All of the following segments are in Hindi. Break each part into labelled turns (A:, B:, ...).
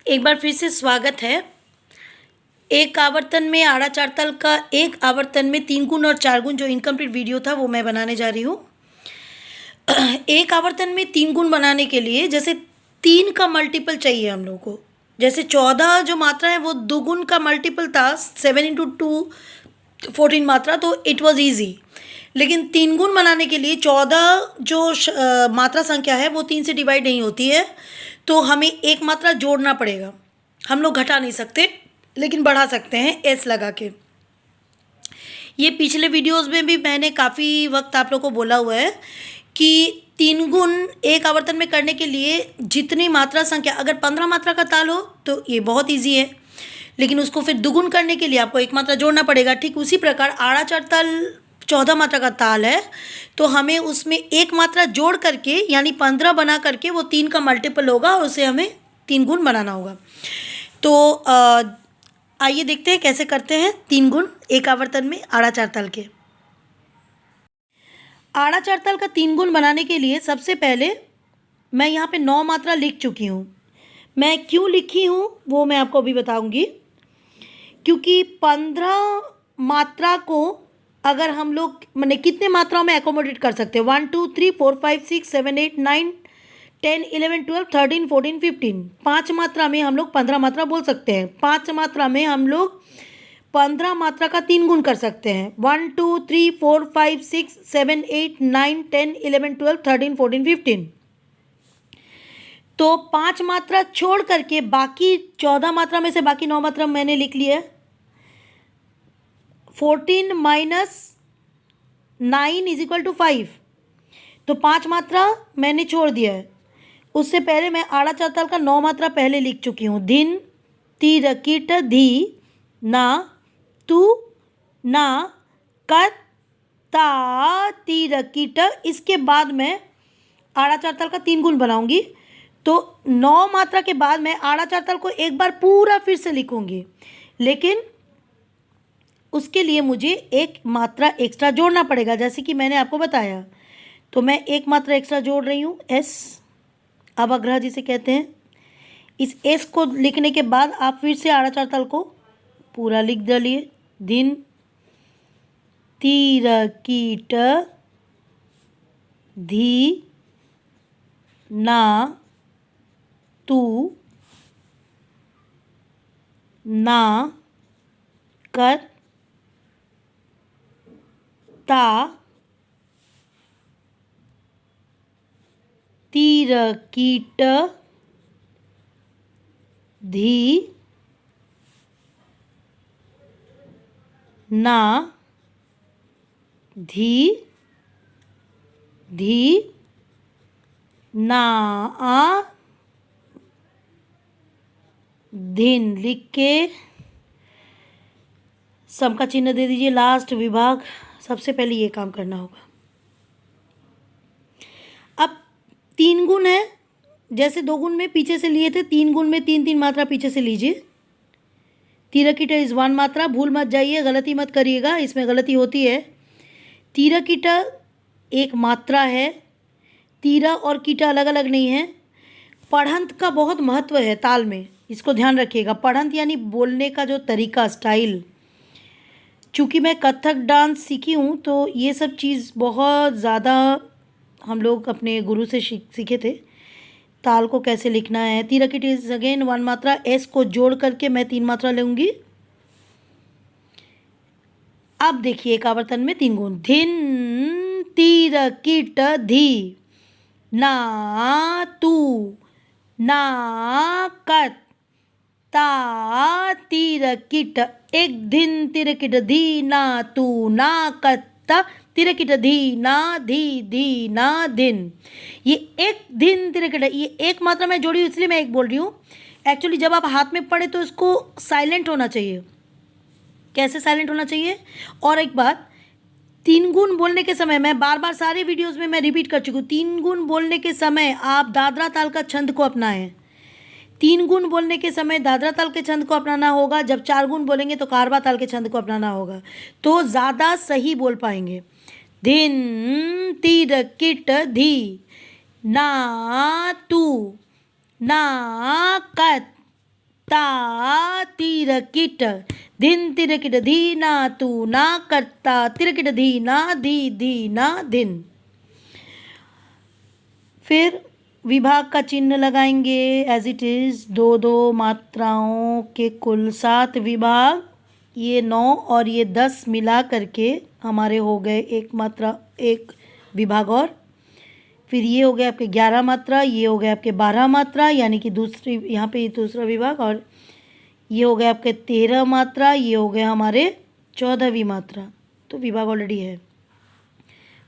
A: एक बार फिर से स्वागत है। एक आवर्तन में आड़ा चार ताल का एक आवर्तन में 3 गुण और 4 गुण जो इनकम्प्लीट वीडियो था वो मैं बनाने जा रही हूँ। एक आवर्तन में 3 गुण बनाने के लिए जैसे 3 का मल्टीपल चाहिए हम लोगों को। जैसे 14 जो मात्रा है वो 2 गुण का मल्टीपल था, 7 इंटू 2 14 मात्रा, तो इट वॉज ईजी। लेकिन 3 गुण बनाने के लिए 14 जो मात्रा संख्या है वो 3 से डिवाइड नहीं होती है, तो हमें एक मात्रा जोड़ना पड़ेगा। हम लोग घटा नहीं सकते लेकिन बढ़ा सकते हैं एस लगा के। ये पिछले वीडियोस में भी मैंने काफ़ी वक्त आप लोग को बोला हुआ है कि 3 गुण एक आवर्तन में करने के लिए जितनी मात्रा संख्या, अगर 15 मात्रा का ताल हो तो ये बहुत ईजी है, लेकिन उसको फिर दुगुन करने के लिए आपको एक मात्रा जोड़ना पड़ेगा। ठीक उसी प्रकार आड़ा चार ताल 14 मात्रा का ताल है, तो हमें उसमें एक मात्रा जोड़ करके यानी 15 बना करके वो 3 का मल्टीपल होगा और उसे हमें 3 गुण बनाना होगा। तो आइए देखते हैं कैसे करते हैं 3 गुण एक आवर्तन में आड़ा चार ताल के। आड़ा चार ताल का 3 गुण बनाने के लिए सबसे पहले मैं यहाँ पे 9 मात्रा लिख चुकी हूँ। मैं क्यों लिखी हूँ वो मैं आपको अभी बताऊँगी, क्योंकि 15 मात्रा को अगर हम लोग मैंने कितने मात्राओं में एकोमोडेट कर सकते हैं, 1 2 3 4 5 6 7 8 9 10 11 12 13 14 15, 5 मात्रा में हम लोग 15 मात्रा बोल सकते हैं। 5 मात्रा में हम लोग 15 मात्रा का 3 गुण कर सकते हैं। 1 2 3 4 5 6 7 8 9 10 11 12 13 14 15। तो 5 मात्रा छोड़ करके बाकी 14 मात्रा में से बाकी 9 मात्रा मैंने लिख लिया है। 14 माइनस 9 इज इक्वल टू 5, तो 5 मात्रा मैंने छोड़ दिया है। उससे पहले मैं आड़ा चार ताल का 9 मात्रा पहले लिख चुकी हूँ। दिन तीर कीट धी ना तू ना कत ता तीर कीट। इसके बाद मैं आड़ा चार ताल का 3 गुण बनाऊंगी, तो 9 मात्रा के बाद मैं आड़ा चार ताल को एक बार पूरा फिर से लिखूंगी, लेकिन उसके लिए मुझे एक मात्रा एक्स्ट्रा जोड़ना पड़ेगा जैसे कि मैंने आपको बताया। तो मैं एक मात्रा एक्स्ट्रा जोड़ रही हूँ, एस अवग्रह जिसे कहते हैं। इस एस को लिखने के बाद आप फिर से आड़ा चार ताल को पूरा लिख डालिए। दिन तीर कीट धी ना तू ना कर ता तीर कीट धी ना धी धी ना आ दिन लिख के सम का चिन्ह दे दीजिए। लास्ट विभाग, सबसे पहले ये काम करना होगा। अब 3 गुण है, जैसे 2 गुण में पीछे से लिए थे, 3 गुण में 3 3 मात्रा पीछे से लीजिए। तीरा कीटा इज 1 मात्रा, भूल मत जाइए, गलती मत करिएगा, इसमें गलती होती है। तीरा कीटा एक मात्रा है, तीरा और कीटा अलग अलग नहीं है। पढ़ंत का बहुत महत्व है ताल में, इसको ध्यान रखिएगा। पढ़ंत यानी बोलने का जो तरीका, स्टाइल। चूँकि मैं कथक डांस सीखी हूँ तो ये सब चीज़ बहुत ज़्यादा हम लोग अपने गुरु से सीखे थे, ताल को कैसे लिखना है। तीरा कीट इज अगेन 1 मात्रा, एस को जोड़ करके मैं 3 मात्रा लूँगी। अब देखिए एक आवर्तन में 3 गुण। धिन तीर कीट धी ना तू ना कत ता तीर कीट। एक धिन तीर कीट धी ना तू ना कत तीर कीट धी ना धी धी ना दिन। ये एक दिन तीर कीट, ये एक मात्रा मैं जोड़ी हूँ इसलिए मैं एक बोल रही हूँ। एक्चुअली जब आप हाथ में पढ़े तो इसको साइलेंट होना चाहिए। कैसे साइलेंट होना चाहिए? और एक बात, 3 गुण बोलने के समय, मैं बार बार सारे वीडियोस में मैं रिपीट कर चुकी हूँ, 3 गुण बोलने के समय आप दादरा ताल का छंद को अपनाएं। 3 गुण बोलने के समय दादरा ताल के छंद को अपनाना होगा, जब 4 गुण बोलेंगे तो कारवा ताल के छंद को अपनाना होगा, तो ज़्यादा सही बोल पाएंगे। धिन तीर कीट धी ना तू ना कत ता तिरकिट धिन तिरकिट धी ना तू ना करता तिरकिट धी ना दिन। फिर विभाग का चिन्ह लगाएंगे एज इट इज़। दो दो मात्राओं के कुल 7 विभाग, ये 9 और ये 10 मिला करके हमारे हो गए एक मात्रा एक विभाग। और फिर ये हो गए आपके 11 मात्रा, ये हो गए आपके 12 मात्रा यानी कि दूसरी यहाँ पे दूसरा विभाग, और ये हो गए आपके 13 मात्रा, ये हो गए हमारे 14वीं मात्रा। तो विभाग ऑलरेडी है।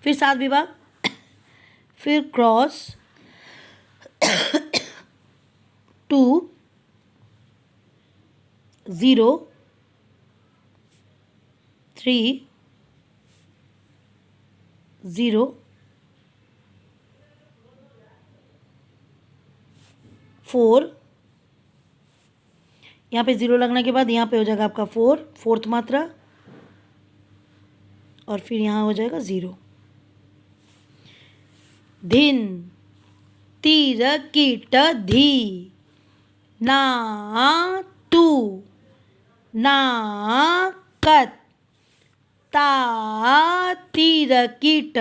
A: फिर 7 विभाग, फिर क्रॉस 2 0 3 0 4, यहाँ पे 0 लगने के बाद यहाँ पे हो जाएगा आपका 4, फोर्थ मात्रा, और फिर यहाँ हो जाएगा 0। धिन तिरकिट धी ना तू ना कत ता तिरकिट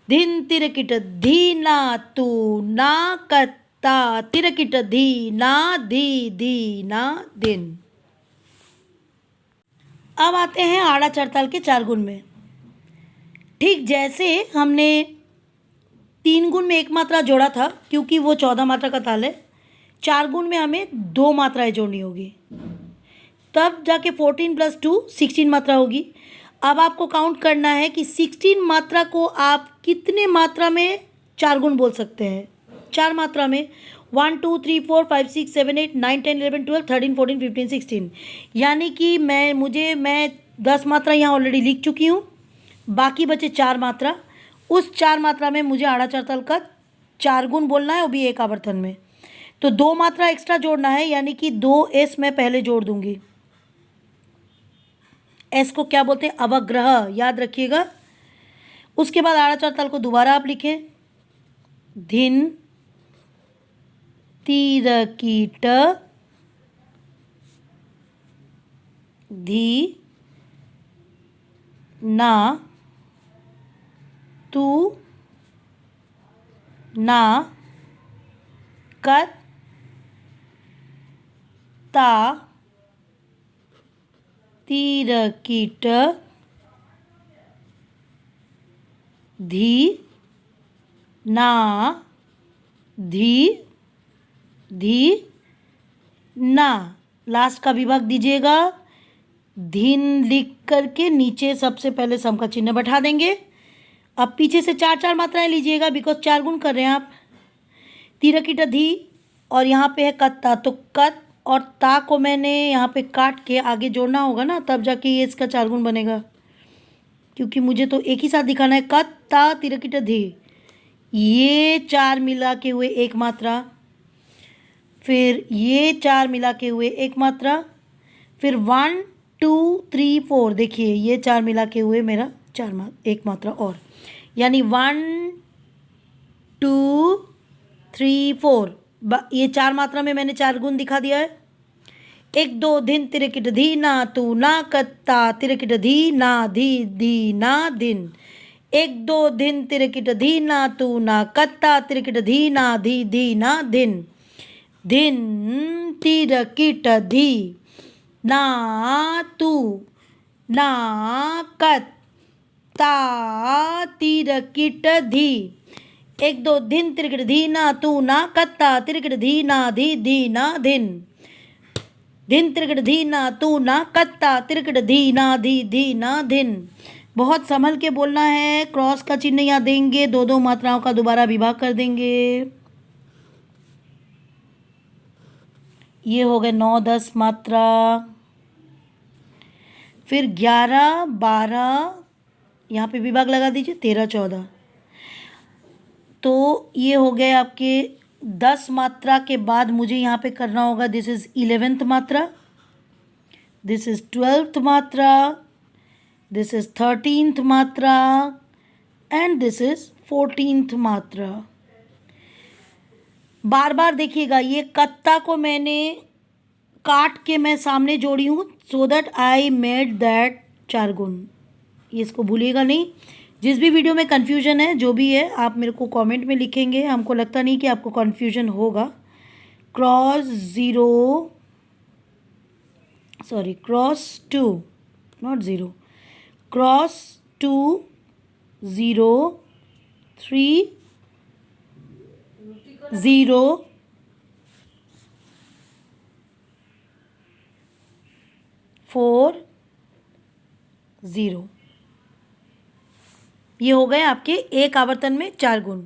A: धिन तिरकिट धी ना तू ना कत ता तिरकिट धी ना दिन। अब आते हैं आड़ा चढ़ताल के 4 गुण में। ठीक जैसे हमने 3 गुण में 1 मात्रा जोड़ा था, क्योंकि वो 14 मात्रा का ताल है, 4 गुण में हमें 2 मात्राएं जोड़नी होगी, तब जाके 14 + 2 16 मात्रा होगी। अब आपको काउंट करना है कि 16 मात्रा को आप कितने मात्रा में 4 गुण बोल सकते हैं। 4 मात्रा में 1 2 3 4 5 6 7 8 9 10 11 12 13 14 15 16, यानी कि मैं 10 मात्रा यहाँ ऑलरेडी लिख चुकी हूँ, बाकी बचे 4 मात्रा। उस 4 मात्रा में मुझे आड़ा चढ़ताल का 4 गुण बोलना है, वो भी एक आवर्तन में। तो 2 मात्रा एक्स्ट्रा जोड़ना है, यानी कि 2 एस मैं पहले जोड़ दूंगी। एस को क्या बोलते हैं? अवग्रह, याद रखिएगा। उसके बाद आड़ा चढ़ताल को दोबारा आप लिखें, धिन तिरकिट धी ना तू ना कत ता तिरकिट धी ना धी ना। लास्ट का विभाग दीजिएगा। धिन लिख करके नीचे सबसे पहले सम का चिन्ह बैठा देंगे। अब पीछे से 4 मात्राएं लीजिएगा, बिकॉज 4 गुण कर रहे हैं आप। तिरकिट धी और यहाँ पे है कत्ता, तो कत और ता को मैंने यहाँ पे काट के आगे जोड़ना होगा ना, तब जाके ये इसका 4 गुण बनेगा, क्योंकि मुझे तो एक ही साथ दिखाना है। कत ता तिरकिट धी, ये 4 मिला के हुए एक मात्रा, फिर ये 4 मिला के हुए एक मात्रा, फिर 1 2 3 4, देखिए ये 4 मिला के हुए मेरा एक मात्रा और, यानी 1 2 3 4, ये 4 मात्रा में मैंने 4 गुण दिखा दिया है। 1 2 धिन तिरकिट धी ना तू ना कत्ता तिरकिट धी ना दिन। 1 2 धिन तिरकिट धी ना तू ना कत्ता तिरकिट धी ना दिन। धिन तिरकिट धी ना तू ना कत ता तिरकिट धी। 1 2 धिन तिरकिट धी ना तू ना कत्ता तिरकिट धी ना दिन। धिन तिरकिट धी ना तू ना कत्ता तिरकिट धी ना दिन। बहुत संभल के बोलना है। क्रॉस का चिन्ह यहाँ देंगे, 2 मात्राओं का दोबारा विभाग कर देंगे। ये हो गए 9 10 मात्रा, फिर 11 12, यहाँ पे विभाग लगा दीजिए, 13 14, तो ये हो गए आपके 10 मात्रा के बाद मुझे यहाँ पे करना होगा, दिस इज़ 11th मात्रा, दिस इज़ 12th मात्रा, दिस इज़ 13th मात्रा एंड दिस इज़ 14th मात्रा। बार बार देखिएगा, ये कत्ता को मैंने काट के मैं सामने जोड़ी हूँ, so that I made that 4 गुण। ये इसको भूलिएगा नहीं। जिस भी वीडियो में कन्फ्यूजन है, जो भी है, आप मेरे को कमेंट में लिखेंगे। हमको लगता नहीं कि आपको कन्फ्यूजन होगा। Cross 2, not 0, cross 2 0 3 0 4 0। ये हो गए आपके एक आवर्तन में 4 गुण।